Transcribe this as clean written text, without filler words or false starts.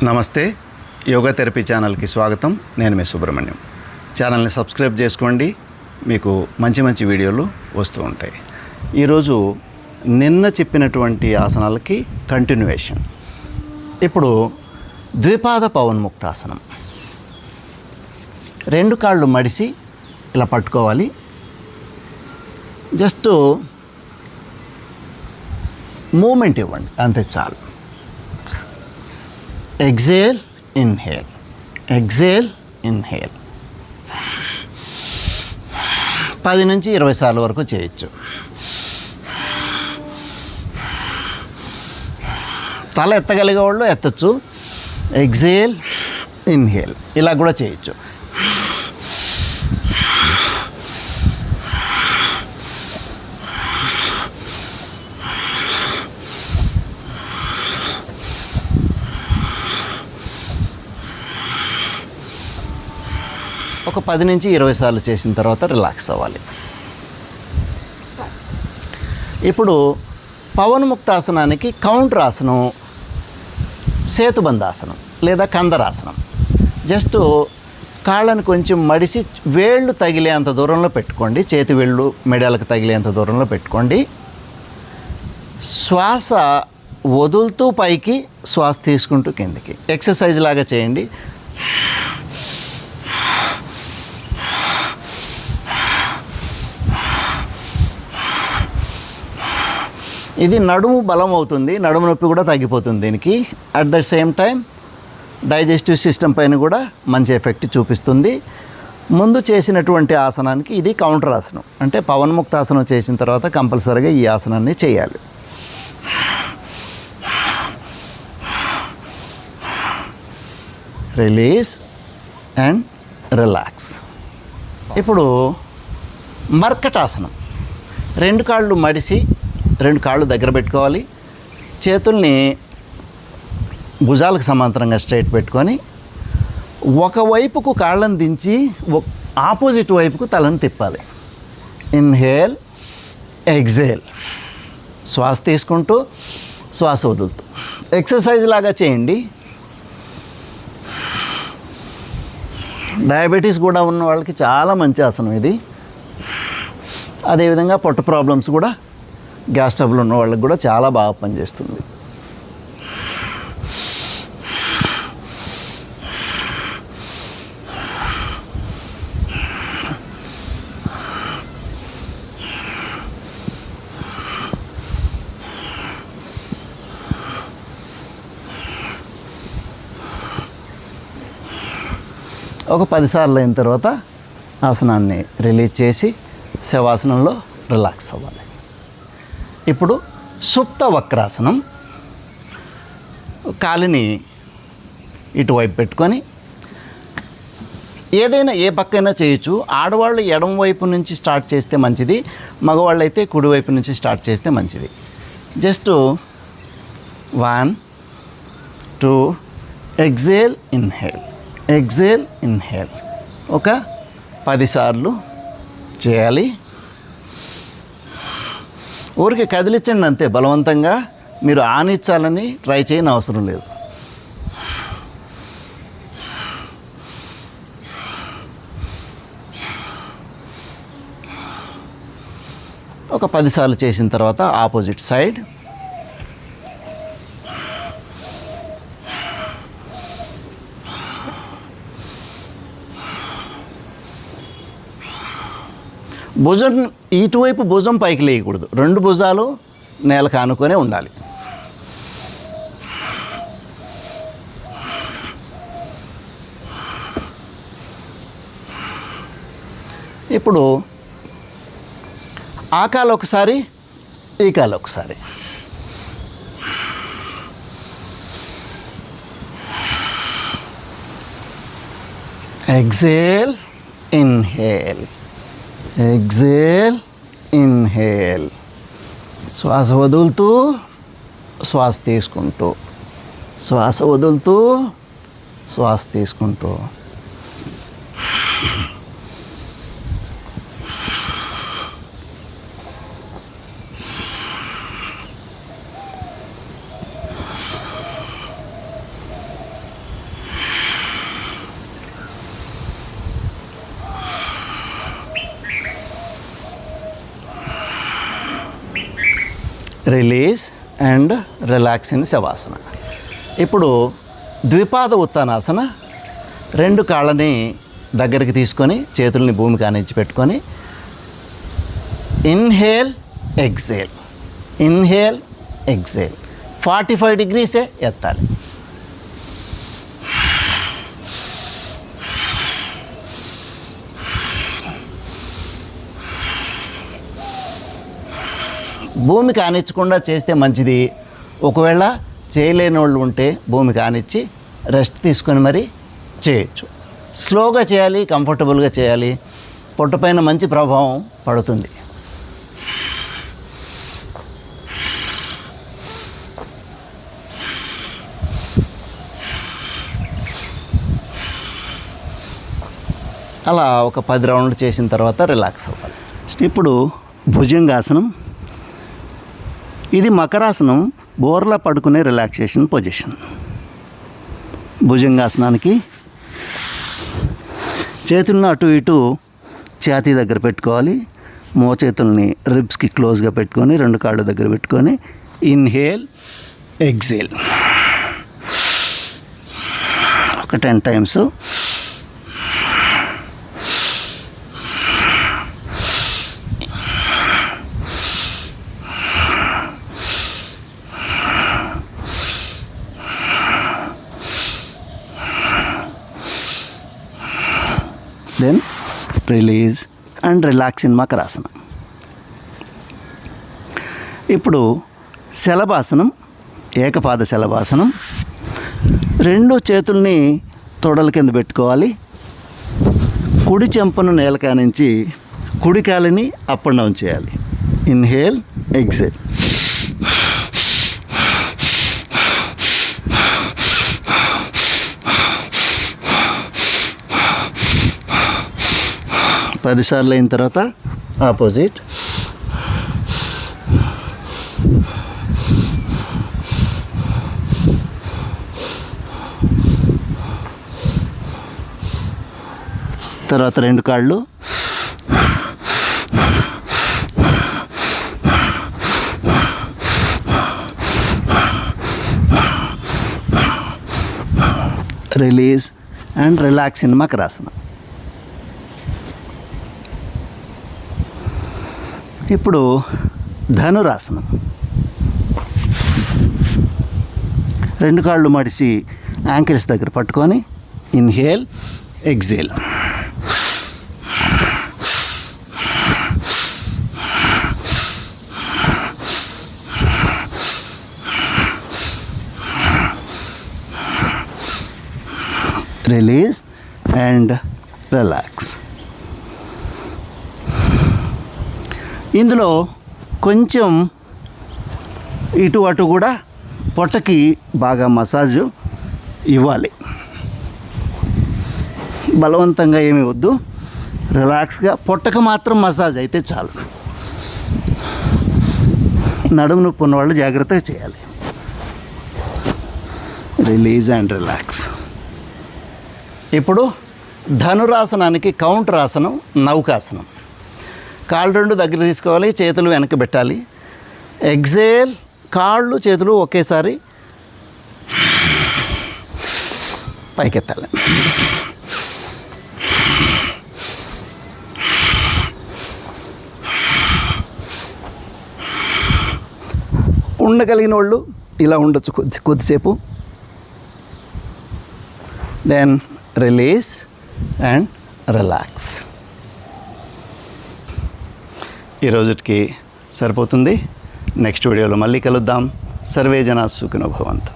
నమస్తే, yoga therapy ఛానల్కి స్వాగతం. నేను మీ సుబ్రహ్మణ్యం. ఛానల్ని సబ్స్క్రైబ్ చేసుకోండి, మీకు మంచి మంచి వీడియోలు వస్తూ ఉంటాయి. ఈరోజు నిన్న చెప్పినటువంటి ఆసనాలకి కంటిన్యూయేషన్. ఇప్పుడు ద్విపాద పవన్ముక్తాసనం. రెండు కాళ్ళు మడిసి ఇలా పట్టుకోవాలి. జస్ట్ మూమెంట్ ఇవ్వండి, అంతే చాలు. Exhale, inhale, exhale, inhale. 10 నుంచి 20 సార్లు వరకు చేయొచ్చు. తల ఎత్తగలిగే వాళ్ళు ఎత్తచ్చు. ఎగ్జేల్, ఇన్హేల్ ఇలా కూడా చేయొచ్చు. ఒక 10 నుంచి 20 సార్లు చేసిన తర్వాత రిలాక్స్ అవ్వాలి. ఇప్పుడు పవన్ముక్తాసనానికి కౌంటర్ ఆసనం సేతుబంధాసనం లేదా కందరాసనం. జస్ట్ కాళ్ళను కొంచెం మడిసి వేళ్ళు తగిలేంత దూరంలో పెట్టుకోండి. చేతి వేళ్ళు మెడలకు తగిలేంత దూరంలో పెట్టుకోండి. శ్వాస వదులుతూ పైకి, శ్వాస తీసుకుంటూ కిందికి. ఎక్సర్సైజ్ లాగా చేయండి. ఇది నడుము బలం అవుతుంది, నడుము నొప్పి కూడా తగ్గిపోతుంది దీనికి. At the same time digestive system పైన కూడా మంచి ఎఫెక్ట్ చూపిస్తుంది. ముందు చేసినటువంటి ఆసనానికి ఇది కౌంటర్ ఆసనం. అంటే పవన్ముక్తాసనం చేసిన తర్వాత కంపల్సరీగా ఈ ఆసనాన్ని చేయాలి. Release and relax. ఇప్పుడు మర్కటాసనం. రెండు కాళ్ళు మడిసి రెండు కాళ్ళు దగ్గర పెట్టుకోవాలి. చేతుల్ని భుజాలకు సమాంతరంగా స్ట్రైట్ పెట్టుకొని ఒకవైపుకు కాళ్ళను దించి ఆపోజిట్ వైపుకు తలను తిప్పాలి. Inhale, exhale. శ్వాస తీసుకుంటూ, శ్వాస వదులుతూ. ఎక్సర్సైజ్ లాగా చేయండి. డయాబెటీస్ కూడా ఉన్న వాళ్ళకి చాలా మంచి ఆసనం ఇది. అదేవిధంగా పొట్ట ప్రాబ్లమ్స్ కూడా, గ్యాస్ ట్రబుల్ ఉన్న వాళ్ళకి కూడా చాలా బాగా పనిచేస్తుంది. ఒక 10 సార్లు అయిన తర్వాత ఆసనాన్ని రిలీజ్ చేసి శవాసనంలో రిలాక్స్ అవ్వాలి. ఇప్పుడు సుప్త వక్రాసనం. కాలిని ఇటువైపు పెట్టుకొని ఏదైనా ఏ పక్కైనా చేయొచ్చు. ఆడవాళ్ళు ఎడమ వైపు నుంచి స్టార్ట్ చేస్తే మంచిది, మగవాళ్ళు అయితే కుడివైపు నుంచి స్టార్ట్ చేస్తే మంచిది. Just 1 2 exhale, inhale, exhale, inhale. ఒక 10 సార్లు చేయాలి. ఊరికి కదిలించండి అంతే. బలవంతంగా మీరు ఆనిచ్చాలని ట్రై చేయని అవసరం లేదు. ఒక 10 సార్లు చేసిన తర్వాత ఆపోజిట్ సైడ్. భుజం ఇటువైపు భుజం పైకి లేయకూడదు. రెండు భుజాలు నేలకు ఆనుకొనే ఉండాలి. ఇప్పుడు ఆ కాలు ఒకసారి, ఈ కాలు ఒకసారి. Exhale, inhale, exhale, inhale. శ్వాస వదులుతూ, శ్వాస తీసుకుంటూ, శ్వాస వదులుతూ, శ్వాస తీసుకుంటూ. Release and relax in శవాసన. ఇప్పుడు ద్విపాద ఉత్తానాసన. 2 కాళ్ళని దగ్గరికి తీసుకొని చేతుల్ని భూమికి ఆనించి పెట్టుకొని ఇన్హేల్ ఎక్సేల్, ఇన్హేల్ ఎక్సేల్. 45 డిగ్రీసే ఎత్తాలి. భూమికి ఆనించకుండా చేస్తే మంచిది. ఒకవేళ చేయలేని వాళ్ళు ఉంటే భూమికి ఆనిచ్చి రెస్ట్ తీసుకొని మరీ చేయొచ్చు. స్లోగా చేయాలి, కంఫర్టబుల్గా చేయాలి. పొట్టపైన మంచి ప్రభావం పడుతుంది. అలా ఒక 10 రౌండ్లు చేసిన తర్వాత రిలాక్స్ అవ్వాలి. ఇప్పుడు భుజంగాసనం. ఇది మకరాసనం, బోర్లా పడుకునే రిలాక్సేషన్ పొజిషన్. భుజంగాసనానికి చేతులను అటు ఇటు ఛాతీ దగ్గర పెట్టుకోవాలి. మోచేతుల్ని రిబ్స్కి క్లోజ్గా పెట్టుకొని 2 కాళ్ళ దగ్గర పెట్టుకొని ఇన్హేల్ ఎక్సేల్ ఒక 10 times. Then release and relax in Makarasana. ఇప్పుడు శలభాసనం, ఏకపాద శలభాసనం. 2 చేతుల్ని తొడల కింద పెట్టుకోవాలి. కుడి చెంపను నేలకా నుంచి కుడి కాలిని అప్ అండ్ డౌన్ చేయాలి. Inhale exhale. పదిసార్లు అయిన తర్వాత ఆపోజిట్. తర్వాత 2 కాళ్ళు. Release and relax in Makarasana. ఇప్పుడు ధనురాసనం. 2 కాళ్ళు మడిసి యాంకిల్స్ దగ్గర పట్టుకొని inhale exhale. Release and relax. ఇందులో కొంచెం ఇటు అటు కూడా పొట్టకి బాగా మసాజు ఇవ్వాలి. బలవంతంగా ఏమీ వద్దు, రిలాక్స్గా పొట్టకు మాత్రం మసాజ్ అయితే చాలు. నడుము నొప్పి ఉన్న వాళ్ళు జాగ్రత్తగా చేయాలి. Release and relax. ఇప్పుడు ధనురాసనానికి కౌంటర్ ఆసనం నౌకాసనం. కాళ్ళు 2 దగ్గర తీసుకోవాలి, చేతులు వెనక్కి పెట్టాలి. ఎగ్జేల్, కాళ్ళు చేతులు ఒకేసారి పైకెత్తాలి. ఉండగలిగిన వాళ్ళు ఇలా ఉండొచ్చు కొద్దిసేపు. Then release and relax. ఈ రోజుకి సరిపోతుంది. నెక్స్ట్ వీడియోలో మళ్ళీ కలుద్దాం. సర్వే జనా సుఖినో భవంతు.